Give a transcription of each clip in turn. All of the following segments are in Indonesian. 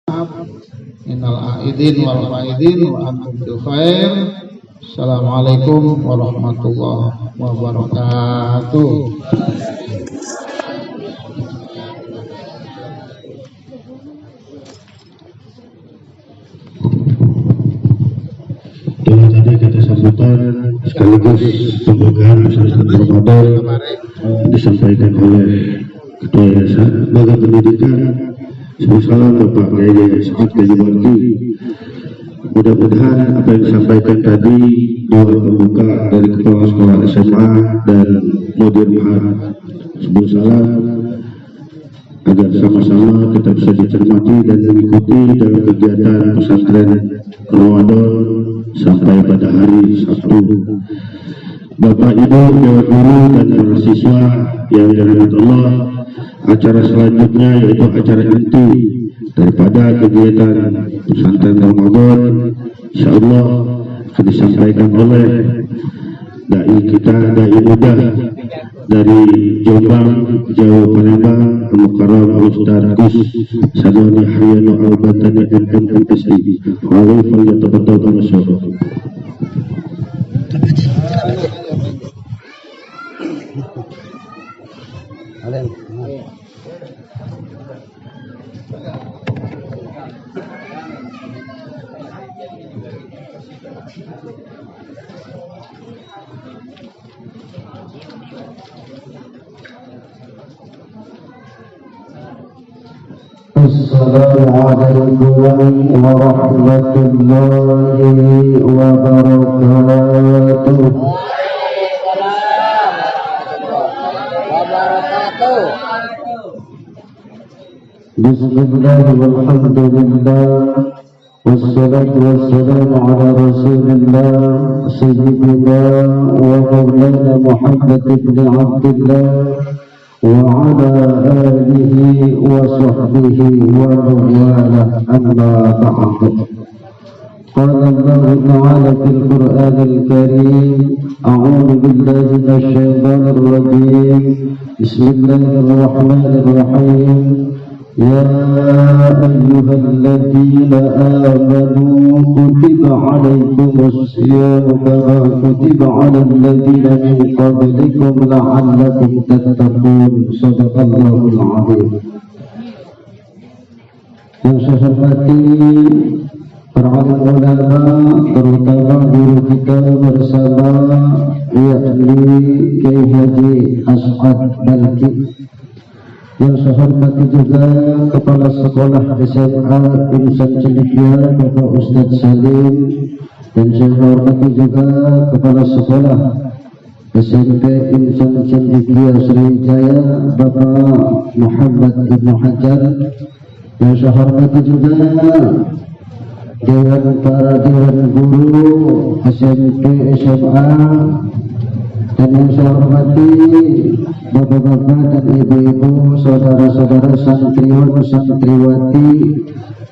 Minal aidin wal faidin wa antum bil khair. Assalamualaikum warahmatullahi wabarakatuh. Yang tadi kita sambutan sekaligus pembukaan Ramadan disampaikan oleh Ketua Yayasan Lembaga Pendidikan Salam Bapak Kiai Saad Kajiwanti. Mudah-mudahan apa yang disampaikan tadi doa pembuka dari Kepala Sekolah SMA dan Mudir Mahat Sebul Salam agar sama-sama kita bisa dicermati dan mengikuti dalam kegiatan pesantren Ramadan sampai pada hari Sabtu. Bapak Ibu, Dewan Guru dan para siswa yang dirahmati Allah, acara selanjutnya yaitu acara inti daripada kegiatan pesantren Ramadan, insyaallah akan disampaikan oleh dai kita, dai muda dari Jombang, Jawa Palembang, Mukarram Ustaz Gus Sanoni Hayyanu Al-Batani MMSI. Wa'alaikum warahmatullahi wabarakatuh. Assalamualaikum warahmatullahi wabarakatuh. Bismillah walhamdulillah wassalatu wassalamu ala rasulillah sayyidina wa maulana Muhammad ibn Abdullah وعلى آله وصحبه ومن والاه أما بعد. قال الله تعالى في القرآن الكريم: أعوذ بالله من الشيطان الرجيم، بسم الله الرحمن الرحيم. يا أيها الذين آمنوا كتب عليكم الصيام كما كتب على الذين من قبلكم لعلكم تتقون. صدق الله العظيم. Yang saya hormati para ulama, terutama guru kita bersama, yakni Kiai Haji As'ad Balki. Yang saya hormati juga Kepala Sekolah SMA Insan Cendekia Bapak Ustaz Salim, dan saya hormati juga Kepala Sekolah SMP Insan Cendekia Sriwijaya Bapak Muhammad Ibn Hajar. Yang saya hormati juga para Dewan Guru SMP SMA, dan yang saya hormati bapak-bapak dan ibu-ibu, saudara-saudara santriwan santriwati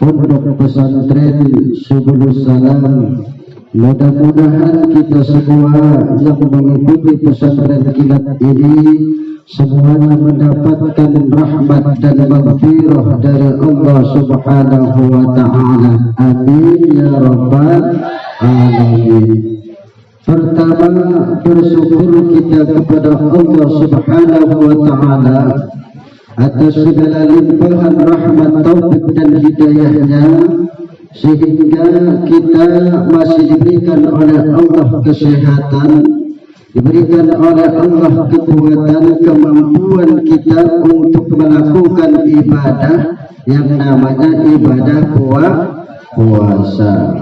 Pondok Pesantren Subul Salam. Mudah-mudahan kita semua yang mengikuti pesantren kilat ini semuanya mendapatkan rahmat dan maghfirah dari Allah Subhanahu wa ta'ala. Amin ya rabbal alamin. Pertama, bersyukur kita kepada Allah Subhanahu wa ta'ala atas segala limpahan rahmat, taufik dan hidayahnya, sehingga kita masih diberikan oleh Allah kesehatan, diberikan oleh Allah kekuatan, kemampuan kita untuk melakukan ibadah yang namanya ibadah puasa.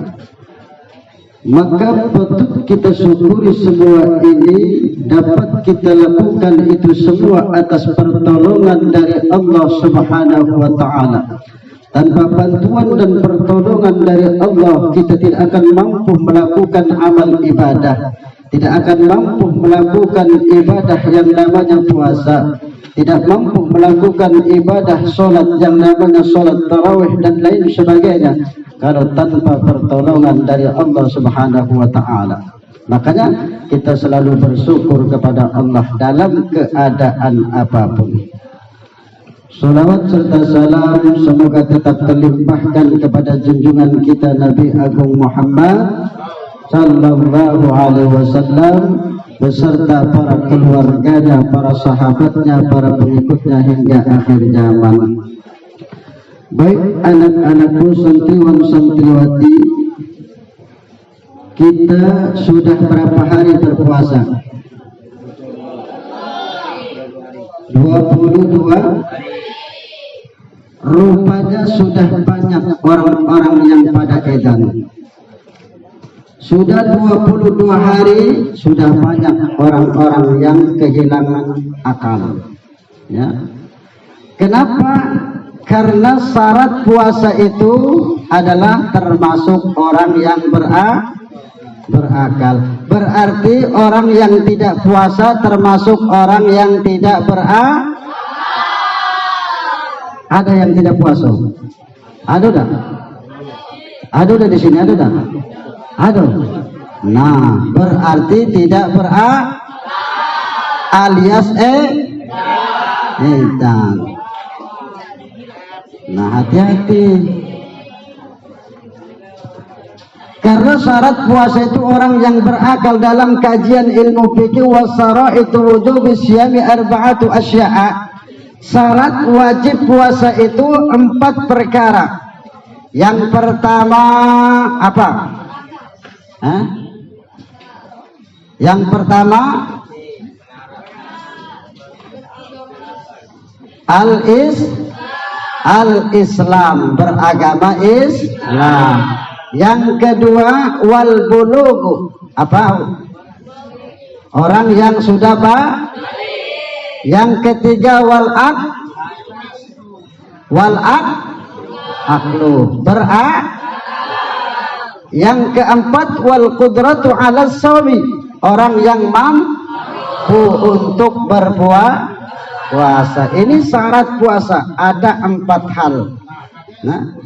Maka patut kita syukuri semua ini dapat kita lakukan itu semua atas pertolongan dari Allah Subhanahu wa ta'ala. Tanpa bantuan dan pertolongan dari Allah, kita tidak akan mampu melakukan amal ibadah, tidak akan mampu melakukan ibadah yang namanya puasa, tidak mampu melakukan ibadah solat yang namanya solat tarawih dan lain sebagainya, kalau tanpa pertolongan dari Allah Subhanahu wa ta'ala. Makanya kita selalu bersyukur kepada Allah dalam keadaan apapun. Salawat serta salam semoga tetap terlimpahkan kepada junjungan kita Nabi Agung Muhammad sallallahu alaihi wasallam beserta para keluarganya, para sahabatnya, para pengikutnya hingga akhir zaman. Baik anak-anakku, santriwan santriwati, kita sudah berapa hari berpuasa? 22. Rupanya sudah banyak orang-orang yang pada edan. Sudah 22 hari, sudah banyak orang-orang yang kehilangan akal. Ya. Kenapa? Karena syarat puasa itu adalah termasuk orang yang berakal. Berarti orang yang tidak puasa termasuk orang yang tidak berakal. Ada yang tidak puasa? Ada dah? Ada dah di sini? Ada dah? Ada. Nah, berarti tidak berakal alias edan. Nah, hati-hati. Karena syarat puasa itu orang yang berakal. Dalam kajian ilmu fikih wasara itu wujubi syami arba'atu asya'a. Syarat wajib puasa itu 4 perkara. Yang pertama apa? Yang pertama al-Islam, beragama Islam. Yang kedua wal bulugh, apa? Orang yang sudah Yang ketiga wal aklu, Yang keempat wal qudratu 'ala shaumi, orang yang mampu untuk berpuasa. Ini syarat puasa, ada 4 hal. Nah,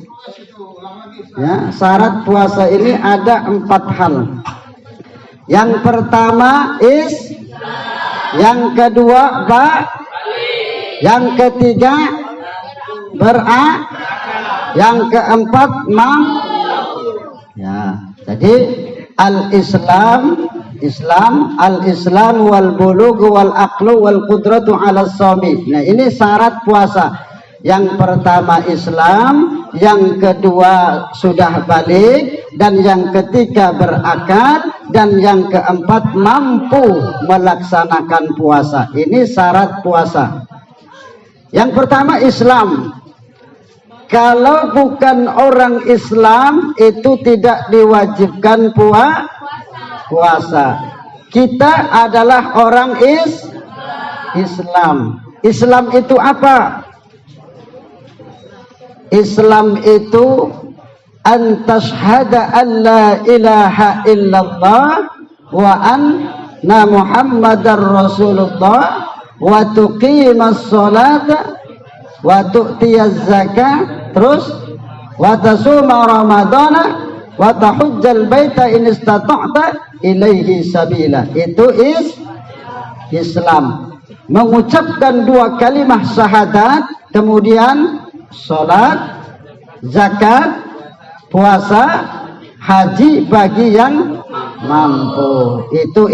ya, syarat puasa ini ada 4 hal. Yang pertama yang kedua yang ketiga yang keempat ya. Jadi al-Islam wal bulugh wal aqlu wal qudratu 'ala shaumi. Nah, ini syarat puasa. Yang pertama Islam, yang kedua sudah balik, dan yang ketiga berakal, dan yang keempat mampu melaksanakan puasa. Ini syarat puasa. Yang pertama Islam. Kalau bukan orang Islam itu tidak diwajibkan puasa. Kita adalah orang Islam. Islam itu apa? Islam itu an tashhada an la ilaha illallah wa anna muhammadar rasulullah wa tuqimas salata wa tu'tiyaz zakah, terus wa tasuma ramadana wa tahujjal baita in istata'ta ilaihi sabila. Itu Islam. Mengucapkan 2 kalimat syahadat, kemudian sholat, zakat, puasa, haji bagi yang mampu. Itu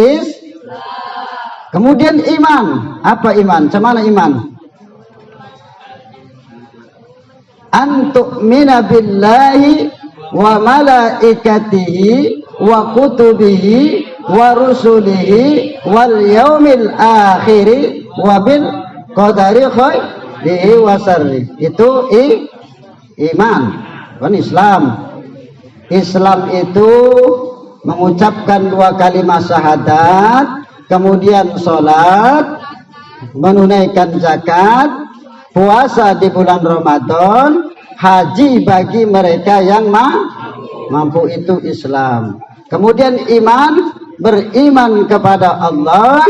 kemudian iman. Apa iman? Cemana iman? Antu'mina billahi wa malaikatihi wa kutubihi wa rusulihi wal yaumil akhiri wa bil qadari khairihi wa syarrihi. Itu iman. Kan Islam. Islam itu mengucapkan 2 kalimat syahadat, kemudian sholat, menunaikan zakat, puasa di bulan Ramadan, haji bagi mereka yang mampu. Itu Islam. Kemudian iman, beriman kepada Allah.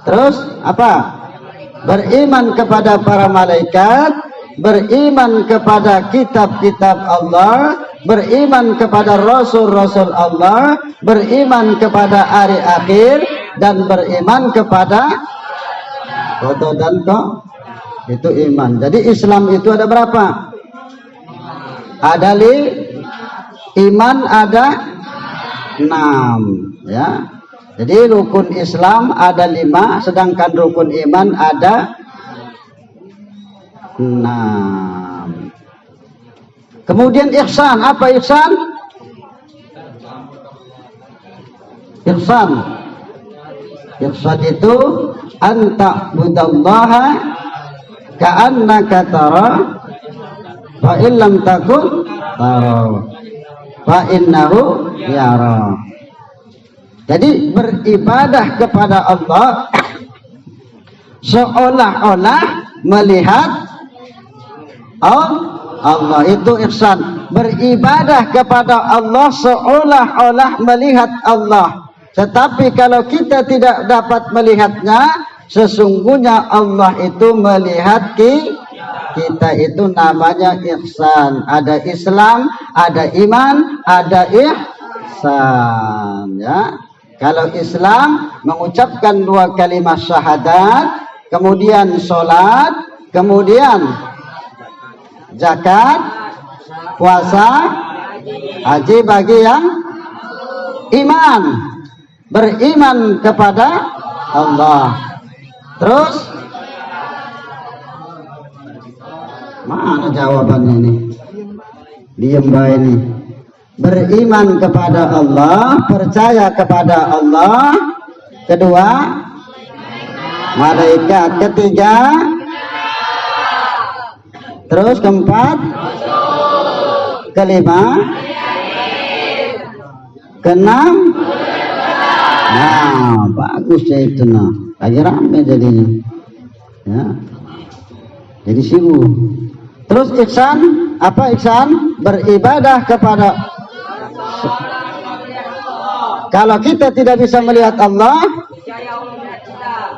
Terus apa? Beriman kepada para malaikat, beriman kepada kitab-kitab Allah, beriman kepada rasul-rasul Allah, beriman kepada hari akhir, dan beriman kepada qada dan itu iman. Jadi Islam itu ada berapa? Ada iman ada 6 ya. Jadi rukun Islam ada 5, sedangkan rukun iman ada 6. Kemudian ihsan, apa ihsan? Ihsan itu anta budallaha ka'annaka tara fa illam takun tara fa innahu yara. Jadi beribadah kepada Allah seolah-olah melihat Allah, itu ihsan. Beribadah kepada Allah seolah-olah melihat Allah. Tetapi kalau kita tidak dapat melihatnya, sesungguhnya Allah itu melihat kita, itu namanya ihsan. Ada Islam, ada iman, ada ihsan ya. Kalau Islam mengucapkan 2 kalimat syahadat, kemudian sholat, kemudian zakat, puasa, haji bagi yang iman, beriman kepada Allah. Terus mana jawabannya ini? Diam baik ini. Beriman kepada Allah, percaya kepada Allah. Kedua, malaikat. Ketiga, terus keempat, kelima, keenam. Nah, bagus ya itu nah. Lagi rame jadinya. Ya. Jadi sibuk. Terus ihsan, apa ihsan? Beribadah kepada. Kalau kita tidak bisa melihat Allah,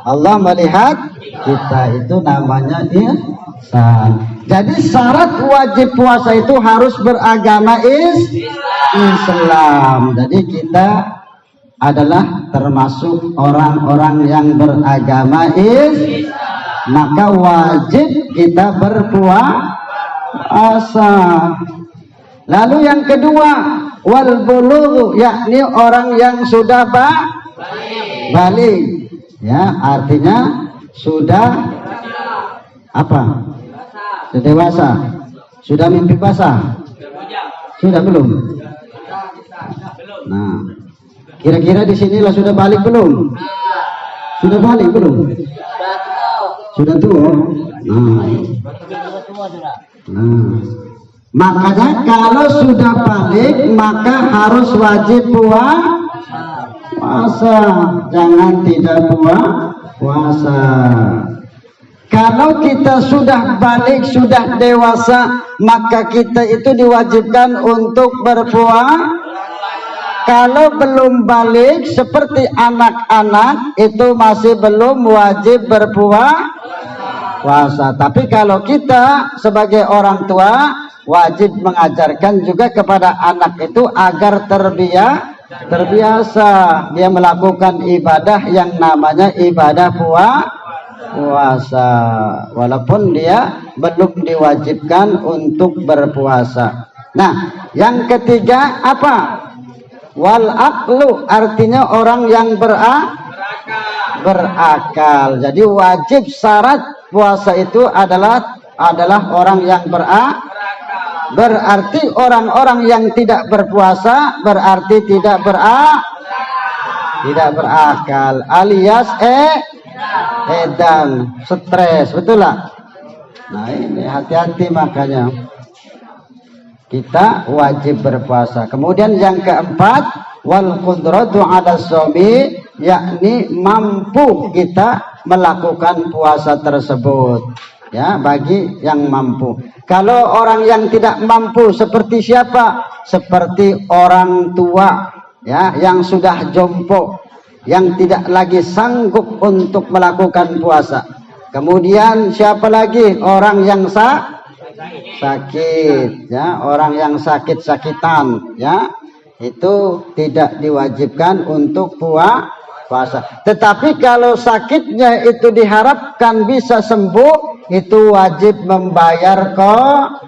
Allah melihat kita, itu namanya ihsan. Jadi syarat wajib puasa itu harus beragama Islam. Jadi kita adalah termasuk orang-orang yang beragama Islam, maka wajib kita berpuasa. Lalu yang kedua, wal bulugh, yakni orang yang sudah balik. Ya, artinya sudah apa? Sudah dewasa. Sudah mimpi basah? Sudah belum? Nah, kira-kira di sinilah sudah balik belum? Sudah balik belum? Sudah tua. Nah, makanya kalau sudah balik maka harus wajib puasa, jangan tidak puasa. Kalau kita sudah balik, sudah dewasa, maka kita itu diwajibkan untuk berpuasa. Kalau belum balik seperti anak-anak itu masih belum wajib berpuasa. Tapi kalau kita sebagai orang tua wajib mengajarkan juga kepada anak itu agar terbiasa dia melakukan ibadah yang namanya ibadah puasa, walaupun dia belum diwajibkan untuk berpuasa. Nah, yang ketiga apa? Wal aqlu, artinya orang yang berakal. Jadi wajib syarat puasa itu adalah orang yang berarti orang-orang yang tidak berpuasa berarti tidak berakal, alias edan, stres, betul lah. Nah ini hati-hati, makanya kita wajib berpuasa. Kemudian yang keempat, wal qudratu 'ala shaumi, yakni mampu kita melakukan puasa tersebut. Ya, bagi yang mampu. Kalau orang yang tidak mampu seperti siapa? Seperti orang tua ya, yang sudah jompo, yang tidak lagi sanggup untuk melakukan puasa. Kemudian siapa lagi? Orang yang sakit ya, orang yang sakit-sakitan ya, itu tidak diwajibkan untuk puasa. Tetapi kalau sakitnya itu diharapkan bisa sembuh, itu wajib membayar qada.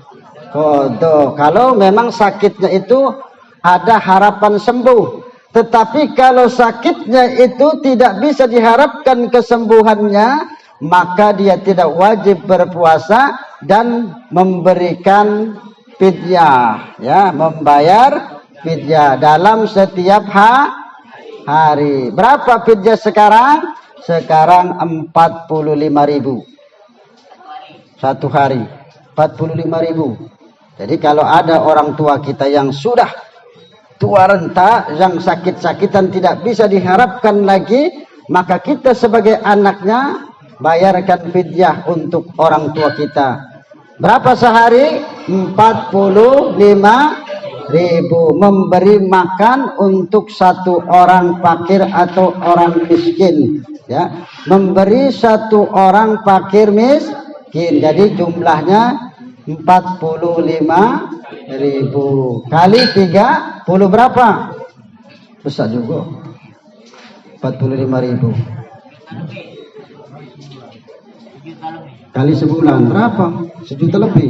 Kalau memang sakitnya itu ada harapan sembuh. Tetapi kalau sakitnya itu tidak bisa diharapkan kesembuhannya, maka dia tidak wajib berpuasa dan memberikan fidyah, ya, membayar fidyah dalam setiap hari. Berapa fidyah sekarang? Sekarang 45.000 satu hari, 45.000. Jadi kalau ada orang tua kita yang sudah tua renta, yang sakit-sakitan tidak bisa diharapkan lagi, maka kita sebagai anaknya bayarkan fidyah untuk orang tua kita. Berapa sehari? 45.000. Memberi makan untuk satu orang fakir atau orang miskin, ya, memberi satu orang fakir miskin. Jadi jumlahnya 45.000 kali 30 berapa? Besar juga. 45.000 kali sebulan berapa? 1 juta lebih.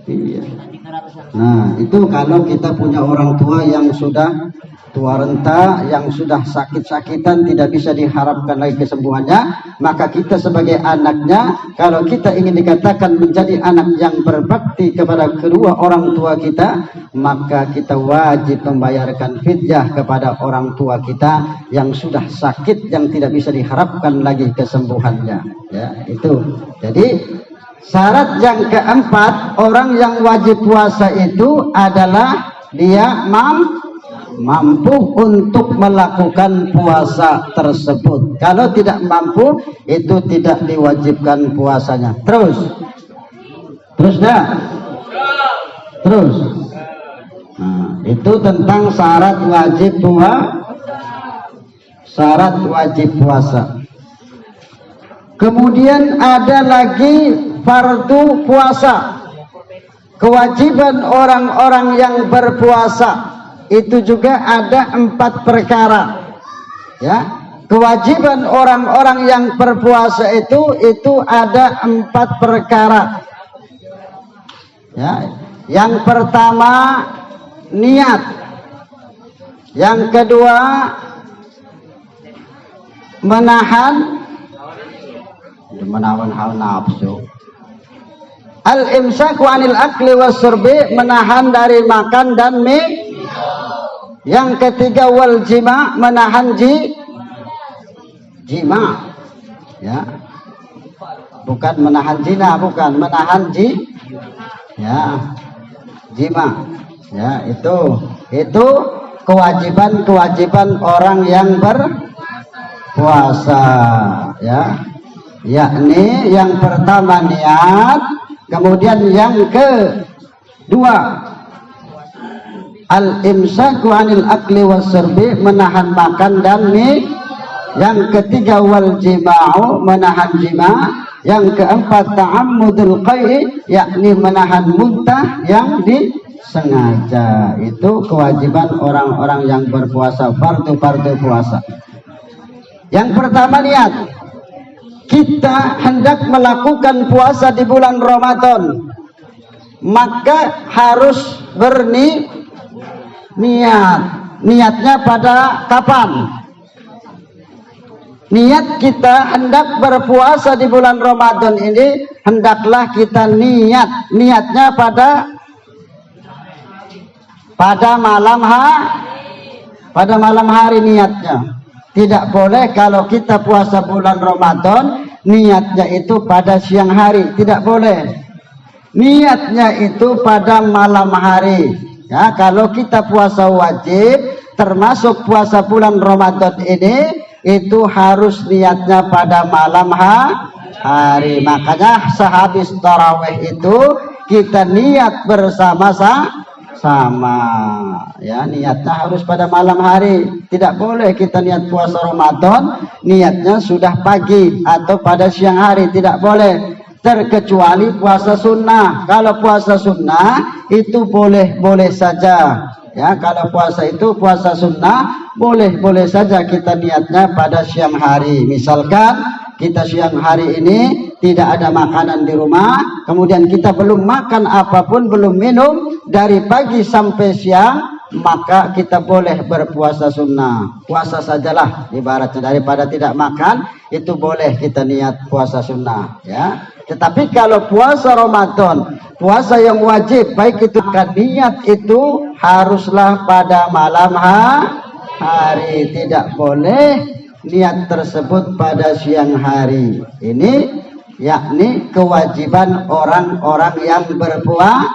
Iya. Nah, itu kalau kita punya orang tua yang sudah tua renta, yang sudah sakit-sakitan, tidak bisa diharapkan lagi kesembuhannya, maka kita sebagai anaknya, kalau kita ingin dikatakan menjadi anak yang berbakti kepada kedua orang tua kita, maka kita wajib membayarkan fidyah kepada orang tua kita yang sudah sakit, yang tidak bisa diharapkan lagi kesembuhannya. Ya, itu. Jadi syarat yang keempat, orang yang wajib puasa itu adalah dia mampu untuk melakukan puasa tersebut. Kalau tidak mampu, itu tidak diwajibkan puasanya. Terus dah. Terus. Nah, itu tentang syarat wajib puasa. Kemudian ada lagi fardu puasa. Kewajiban orang-orang yang berpuasa itu juga ada 4 perkara, ya. Kewajiban orang-orang yang berpuasa itu ada 4 perkara, ya. Yang pertama niat, yang kedua menahan hawa nafsu, al-imsaku anil akli wasyurbi, menahan dari makan dan minum. Yang ketiga wal jima, menahan jima, ya, bukan menahan zina, bukan menahan ya, jima, ya. Itu kewajiban orang yang berpuasa, ya, yakni yang pertama niat, kemudian yang kedua al-imsaku anil akli wasyurbi, menahan makan dan minum. Yang ketiga wal jima'u, menahan jima'. Yang keempat ta'ammudul qai'i, yakni menahan muntah yang disengaja. Itu kewajiban orang-orang yang berpuasa, fardu puasa. Yang pertama niat. Kita hendak melakukan puasa di bulan Ramadan, maka harus niatnya pada kapan? Niat kita hendak berpuasa di bulan Ramadan ini, hendaklah kita niatnya pada malam hari niatnya. Tidak boleh kalau kita puasa bulan Ramadan niatnya itu pada siang hari, tidak boleh. Niatnya itu pada malam hari. Ya, kalau kita puasa wajib, termasuk puasa bulan Ramadan ini, itu harus niatnya pada malam hari. Makanya sehabis tarawih itu kita niat bersama-sama, ya, niatnya harus pada malam hari. Tidak boleh kita niat puasa Ramadan niatnya sudah pagi atau pada siang hari, tidak boleh. Terkecuali puasa sunnah. Kalau puasa sunnah itu boleh saja, ya. Kalau puasa sunnah boleh saja kita niatnya pada siang hari. Misalkan kita siang hari ini tidak ada makanan di rumah, kemudian kita belum makan apapun, belum minum dari pagi sampai siang, maka kita boleh berpuasa sunnah. Puasa sajalah ibaratnya, daripada tidak makan, itu boleh kita niat puasa sunnah, ya. Tetapi kalau puasa Ramadan, puasa yang wajib, baik itu niat itu haruslah pada malam hari, tidak boleh niat tersebut pada siang hari. Ini yakni kewajiban orang-orang yang berpuasa.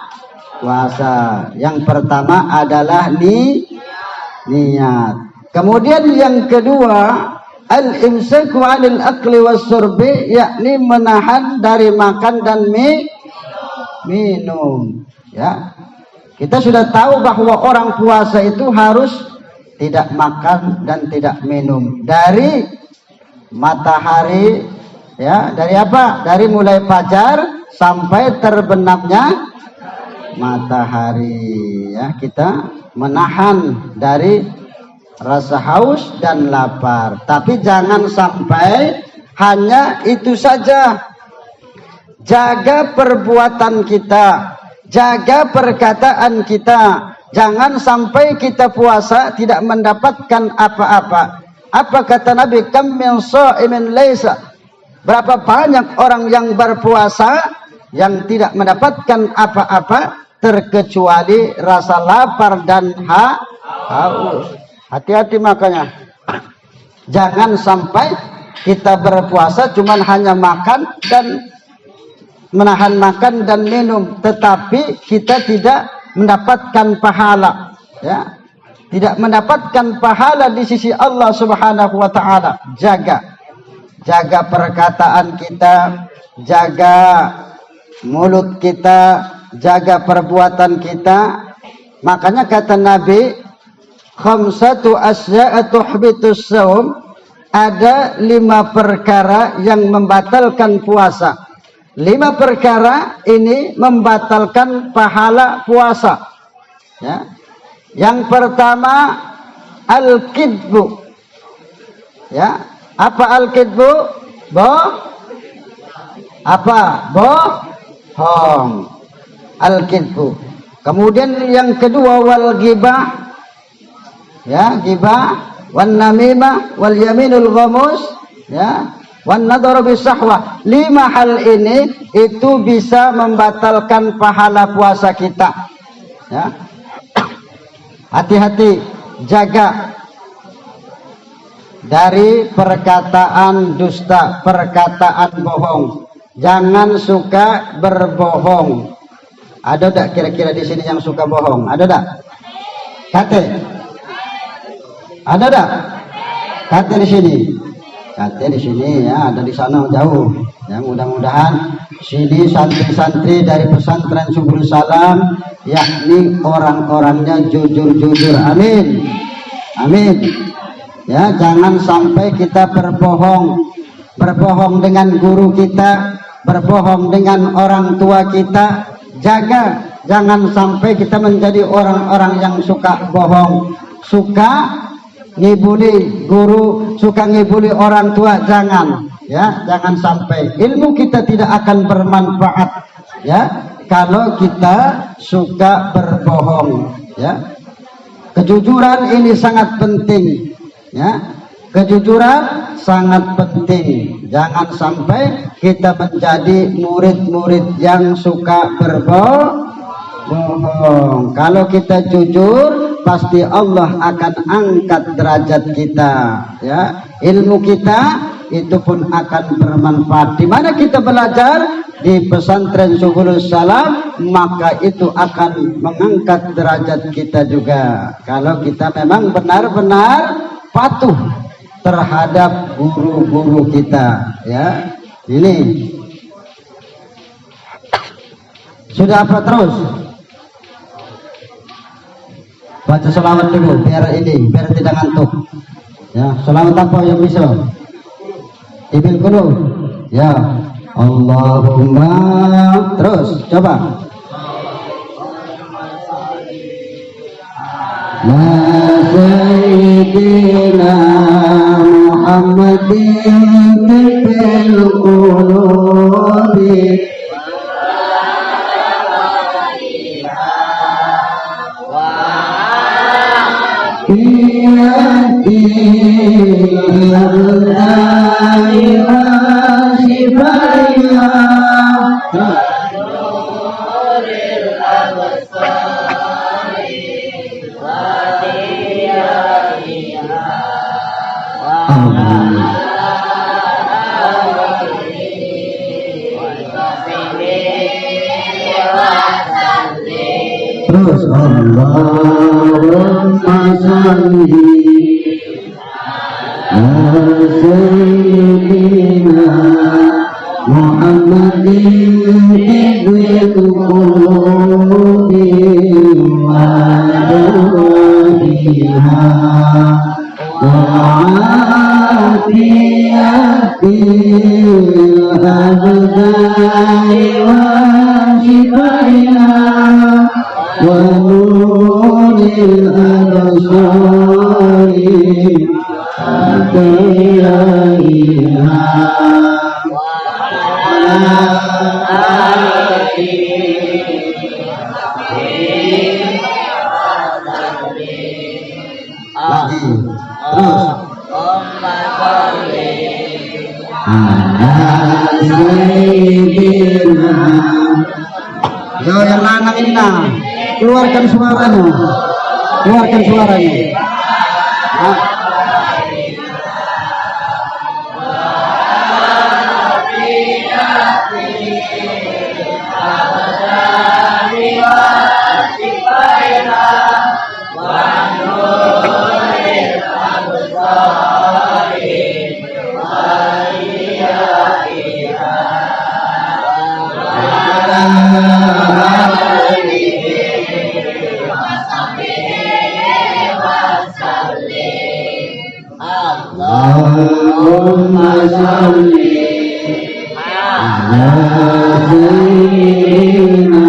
Yang pertama adalah niat. Kemudian yang kedua, al-imsaku 'anil akli was-surbi, yakni menahan dari makan dan minum. Ya. Kita sudah tahu bahwa orang puasa itu harus tidak makan dan tidak minum dari matahari, ya, dari apa? Dari mulai fajar sampai terbenamnya matahari, ya. Kita menahan dari rasa haus dan lapar, tapi jangan sampai hanya itu saja. Jaga perbuatan kita, jaga perkataan kita. Jangan sampai kita puasa tidak mendapatkan apa-apa. Apa kata Nabi? Kam min sha'imin laisa. Berapa banyak orang yang berpuasa yang tidak mendapatkan apa-apa terkecuali rasa lapar dan haus. Hati-hati makanya. Jangan sampai kita berpuasa cuman hanya makan dan menahan makan dan minum, tetapi kita tidak mendapatkan pahala, ya. Tidak mendapatkan pahala di sisi Allah Subhanahu wa taala. Jaga perkataan kita, jaga mulut kita, jaga perbuatan kita. Makanya kata Nabi, khamsatu asya'a tuhbitus shaum, ada 5 perkara yang membatalkan puasa. 5 perkara ini membatalkan pahala puasa, ya. Yang pertama, al-kidbu, ya. Apa al-kidbu? Bohong. Al-kidbu. Kemudian yang kedua, wal ghibah, ya, ghibah, wan namimah, wal yaminul ghamus, ya, wan nadharu bisahwa. 5 hal ini itu bisa membatalkan pahala puasa kita, ya. Hati-hati, jaga dari perkataan dusta, perkataan bohong. Jangan suka berbohong. Ada tak kira-kira di sini yang suka bohong? Ada tak? Kate? Ada tak? Kate di sini. Kate di sini, ya, ada di sana jauh. Ya, mudah-mudahan sini santri-santri dari pesantren Subul Salam, yakni orang-orangnya jujur-jujur. Amin. Amin. Ya, jangan sampai kita berbohong. Berbohong dengan guru kita, berbohong dengan orang tua kita. Jaga, jangan sampai kita menjadi orang-orang yang suka bohong, suka ngibuli guru, suka ngibuli orang tua. Jangan, ya, jangan sampai. Ilmu kita tidak akan bermanfaat, ya, kalau kita suka berbohong, ya. Kejujuran ini sangat penting, ya. Kejujuran sangat penting. Jangan sampai kita menjadi murid-murid yang suka berbohong. Kalau kita jujur, pasti Allah akan angkat derajat kita, ya. Ilmu kita itu pun akan bermanfaat. Di mana kita belajar di pesantren Subul Salam, maka itu akan mengangkat derajat kita juga. Kalau kita memang benar-benar patuh terhadap guru-guru kita, ya. Ini sudah apa terus? Baca selawat dulu biar tidak ngantuk, ya. Selawat apa yang bisa? Ibil kuno, ya. Allahumma, terus coba. La sayyidina Muhammadin bil qulub Terus Allahumma salli ala sayyidina Muhammadin ibnil qulubi wa dawaiha wa afiyatil abdai wa shifaiha wa nuril absari atayaiha Yo, yang lanang ini nah, keluarkan suaranya, keluarkan suaranya. Allahumma salli ala sayyidina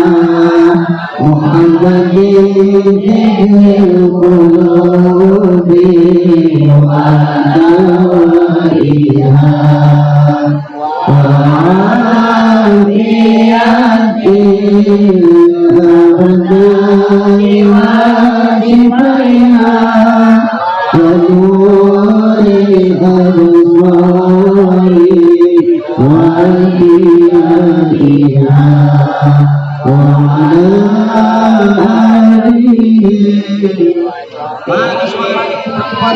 Muhammadin ibnil qulubi wa dawaiha wa afiyatil abdani wa shifaiha wa nuril absari wa diyaiha wa ala alihi. Mana suaranya perempuan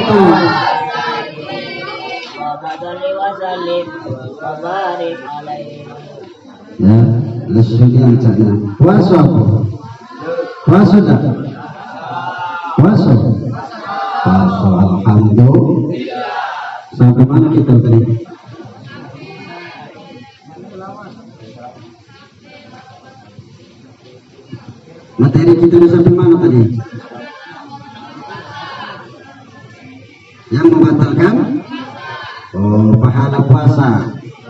ya, lesunya cakna. Puasa apa? Puasa dah. Puasa. Puasa, alhamdulillah. Sampai mana kita tadi? Materi kita udah sampai mana tadi? Yang membatalkan pahala puasa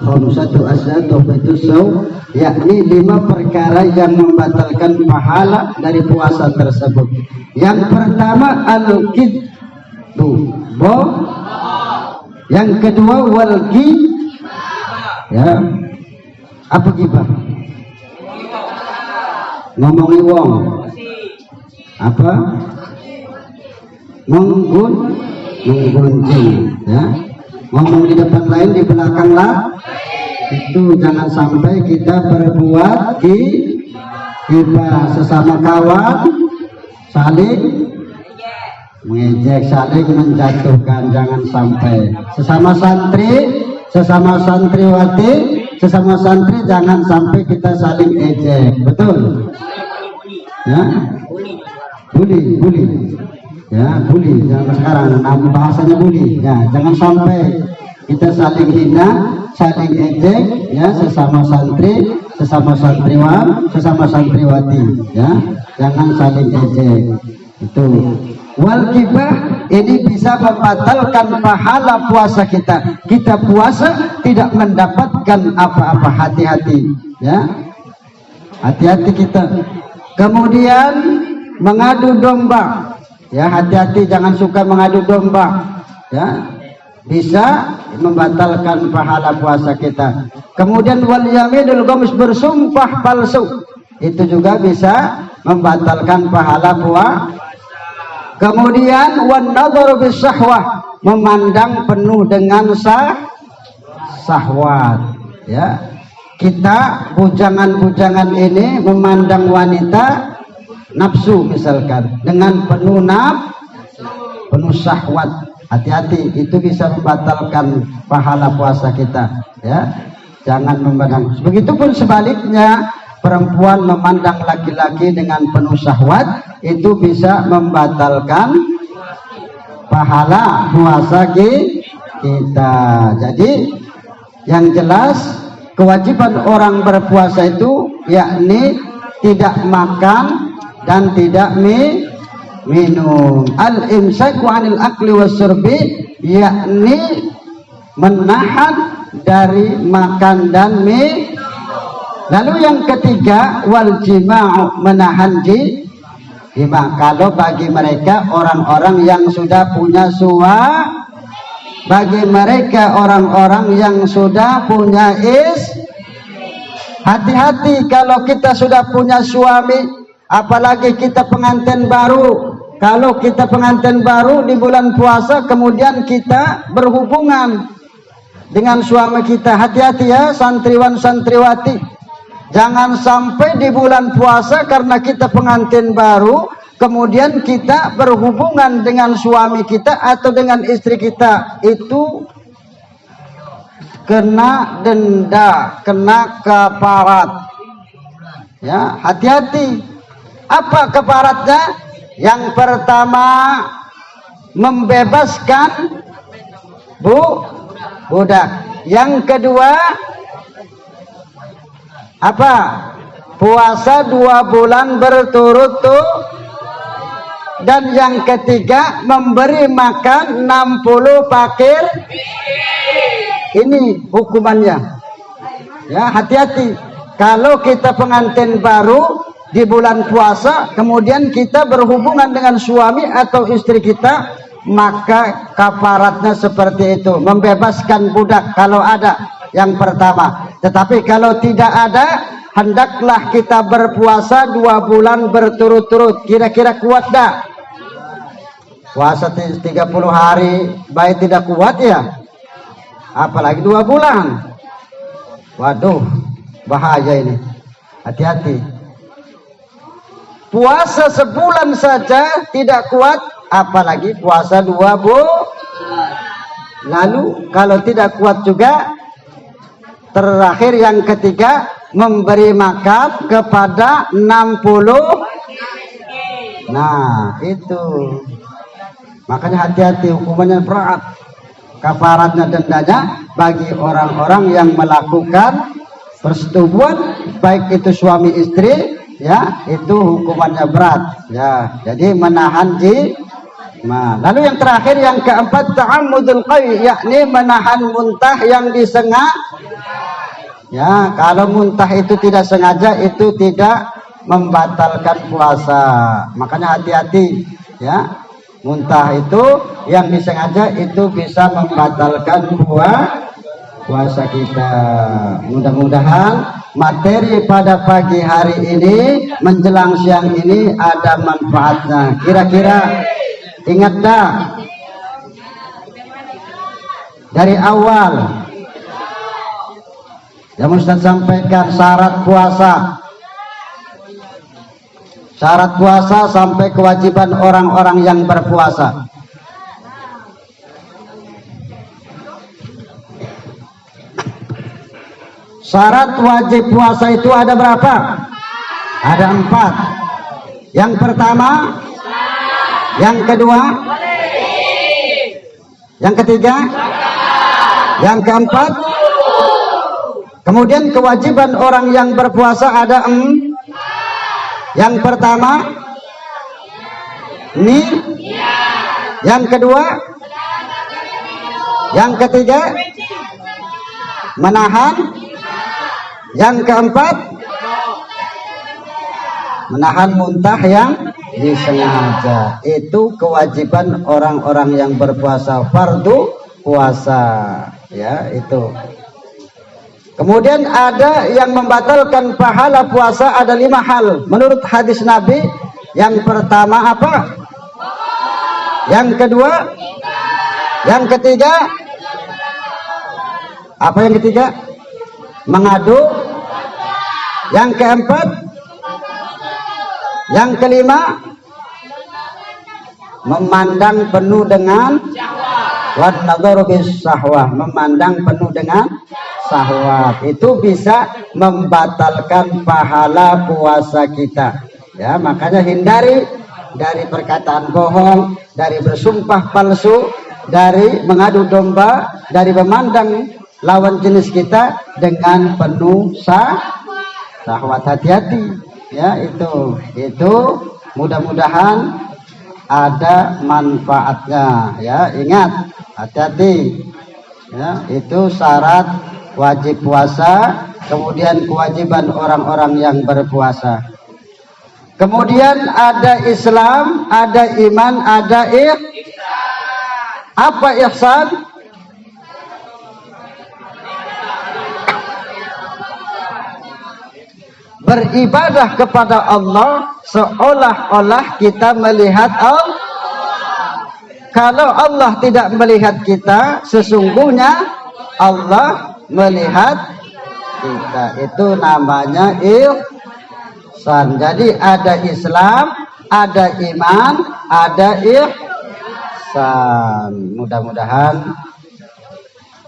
khamsatu asyatu fitusau, yakni 5 perkara yang membatalkan pahala dari puasa tersebut. Yang pertama al-kidbu, yang kedua walgi, ya, apa gibah? Ngomongi wong, apa? Menggunjing, ya, ngomong di depan lain, di belakang lah, itu jangan sampai kita berbuat gibah. Sesama kawan saling mengejek, saling menjatuhkan, jangan sampai. Sesama santri, sesama santriwati, sesama santri, jangan sampai kita saling ejek, betul? Ya, bully, ya, bully. Jangan sekarang nama bahasanya bully. Ya, jangan sampai kita saling hina, saling ejek, ya, sesama santri, sesama santriwan, sesama santriwati, ya, jangan saling ejek. Itu. Wal gibah ini bisa membatalkan pahala puasa kita. Kita puasa tidak mendapatkan apa-apa, hati-hati, ya, hati-hati kita. Kemudian mengadu domba, ya, hati-hati, jangan suka mengadu domba, ya. bisa membatalkan pahala puasa kita. Kemudian wal yaminul ghamus, bersumpah palsu, itu juga bisa membatalkan pahala puasa. Kemudian wan nadharu bis syahwah, memandang penuh dengan syahwat, ya. Kita bujangan-bujangan ini memandang wanita nafsu misalkan dengan penuh syahwat. Hati-hati, itu bisa membatalkan pahala puasa kita, ya. Jangan memandang. Begitupun sebaliknya, perempuan memandang laki-laki dengan penuh syahwat, itu bisa membatalkan pahala puasa kita. Jadi yang jelas kewajiban orang berpuasa itu yakni tidak makan dan tidak minum. Al-imsaku 'anil akli wasyurbi, yakni menahan dari makan dan minum. Lalu yang ketiga wal jima'u, menahan jima. Kalau bagi mereka orang-orang yang sudah punya bagi mereka orang-orang yang sudah punya hati-hati kalau kita sudah punya suami, apalagi kita pengantin baru. Kalau kita pengantin baru di bulan puasa, kemudian kita berhubungan dengan suami kita, hati-hati ya santriwan santriwati. Jangan sampai di bulan puasa karena kita pengantin baru, kemudian kita berhubungan dengan suami kita atau dengan istri kita, itu kena denda, kena kafarat. Ya, hati-hati. Apa kafaratnya? Yang pertama, membebaskan budak. Yang kedua, apa? Puasa 2 bulan berturut-turut. Dan yang ketiga, memberi makan 60 fakir. Ini hukumannya. Ya, hati-hati. Kalau kita pengantin baru di bulan puasa, kemudian kita berhubungan dengan suami atau istri kita, maka kafaratnya seperti itu, membebaskan budak kalau ada, yang pertama. Tetapi kalau tidak ada, hendaklah kita berpuasa 2 bulan berturut-turut. Kira-kira kuat dah? Puasa 30 hari baik tidak kuat ya, apalagi 2 bulan. Waduh, bahaya ini, hati-hati. Puasa sebulan saja tidak kuat, apalagi puasa 2 bulan. Lalu kalau tidak kuat juga, terakhir yang ketiga, memberi makan kepada 60. Nah itu, makanya hati-hati, hukumannya berat, kafaratnya, dendanya bagi orang-orang yang melakukan persetubuhan, baik itu suami istri, ya, itu hukumannya berat, ya. Jadi menahan jima. Lalu yang terakhir, yang keempat, ta'ammudul qawi, yakni menahan muntah yang disengaja. Ya, kalau muntah itu tidak sengaja, itu tidak membatalkan puasa. Makanya hati-hati, ya. Muntah itu yang disengaja itu bisa membatalkan puasa kita. Mudah-mudahan materi pada pagi hari ini menjelang siang ini ada manfaatnya. Kira-kira ingat dah dari awal yang Ustaz sampaikan, syarat puasa. Syarat puasa sampai kewajiban orang-orang yang berpuasa. Syarat wajib puasa itu ada berapa? Ada 4. Yang pertama, yang kedua, yang ketiga, yang keempat. Kemudian kewajiban orang yang berpuasa ada 4. Yang pertama, yang kedua, yang ketiga, menahan, yang keempat, menahan muntah yang disengaja. Itu kewajiban orang-orang yang berpuasa, fardu puasa, ya itu. Kemudian ada yang membatalkan pahala puasa, ada 5 hal menurut hadis Nabi. Yang pertama apa? Yang kedua? Yang ketiga? Apa yang ketiga? Mengadu. Yang keempat? Yang kelima? Memandang penuh dengan wadnadharu bis sahwah, memandang penuh dengan syahwat. Itu bisa membatalkan pahala puasa kita, ya. Makanya hindari dari perkataan bohong, dari bersumpah palsu, dari mengadu domba, dari memandang lawan jenis kita dengan penuh syahwat. Hati-hati, ya. Itu mudah-mudahan ada manfaatnya, ya. Ingat, hati-hati, ya. Itu syarat wajib puasa, kemudian kewajiban orang-orang yang berpuasa. Kemudian ada Islam, ada iman, ada apa ihsan? Beribadah kepada Allah seolah-olah kita melihat Allah. Kalau Allah tidak melihat kita, sesungguhnya Allah melihat kita. Itu namanya ihsan. Jadi ada Islam, ada iman, ada ihsan. Mudah-mudahan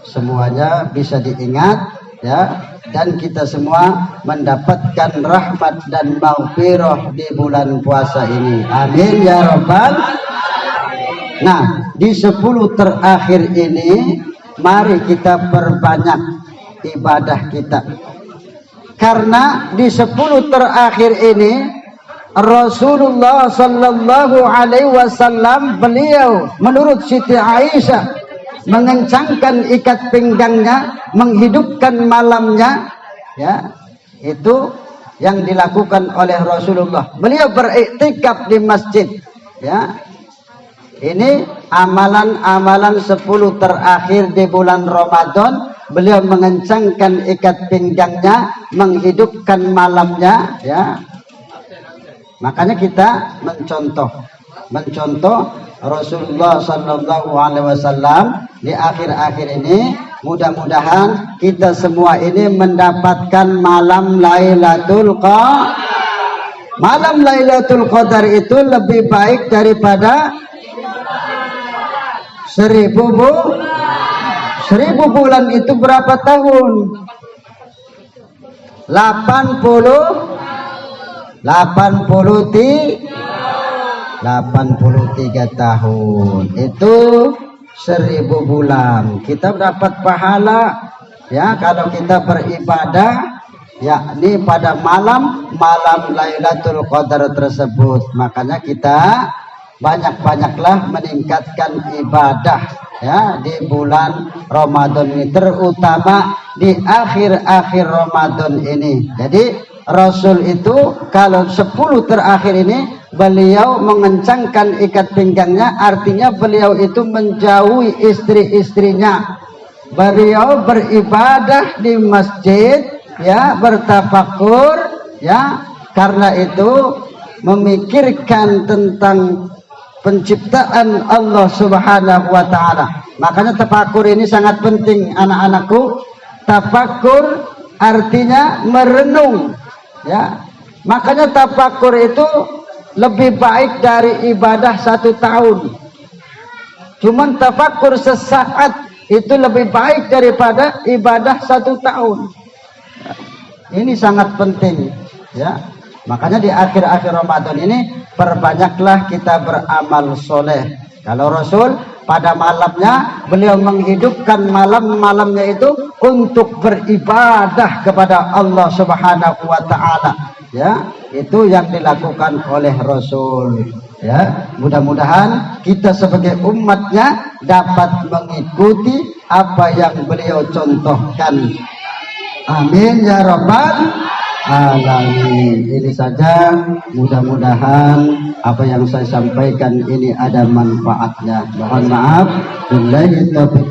semuanya bisa diingat, ya. Dan kita semua mendapatkan rahmat dan maghfirah di bulan puasa ini. Amin ya rabbal. Nah, di 10 terakhir ini mari kita perbanyak ibadah kita. Karena di 10 terakhir ini Rasulullah sallallahu alaihi wasallam, beliau menurut Siti Aisyah mengencangkan ikat pinggangnya, menghidupkan malamnya, ya. Itu yang dilakukan oleh Rasulullah. Beliau beriktikaf di masjid, ya. Ini amalan-amalan 10 terakhir di bulan Ramadan. Beliau mengencangkan ikat pinggangnya, menghidupkan malamnya, ya. Makanya kita mencontoh Rasulullah sallallahu alaihi wasallam di akhir-akhir ini. Mudah-mudahan kita semua ini mendapatkan malam Lailatul Qadar. Malam Lailatul Qadar itu lebih baik daripada 1000 bulan. Itu berapa tahun? 83 tahun. Itu 1000 bulan. Kita dapat pahala, ya, kalau kita beribadah, yakni pada malam Lailatul Qadar tersebut. Makanya kita banyak-banyaklah meningkatkan ibadah, ya, di bulan Ramadan ini, terutama di akhir-akhir Ramadan ini. Jadi Rasul itu kalau 10 terakhir ini beliau mengencangkan ikat pinggangnya, artinya beliau itu menjauhi istri-istrinya. Beliau beribadah di masjid, ya, bertafakur, ya. Karena itu memikirkan tentang penciptaan Allah Subhanahu wa taala. Makanya tafakur ini sangat penting, anak-anakku. Tafakur artinya merenung, ya. Makanya tafakur itu lebih baik dari ibadah 1 tahun. Cuman tafakur sesaat itu lebih baik daripada ibadah 1 tahun. Ini sangat penting, ya. Makanya di akhir-akhir Ramadan ini perbanyaklah kita beramal soleh. Kalau Rasul pada malamnya beliau menghidupkan malamnya itu untuk beribadah kepada Allah Subhanahu wa taala, ya. Itu yang dilakukan oleh Rasul, ya. Mudah-mudahan kita sebagai umatnya dapat mengikuti apa yang beliau contohkan. Amin ya rabbal alamin. Ini saja, mudah-mudahan apa yang saya sampaikan ini ada manfaatnya. Mohon maaf. Billahi taufiq.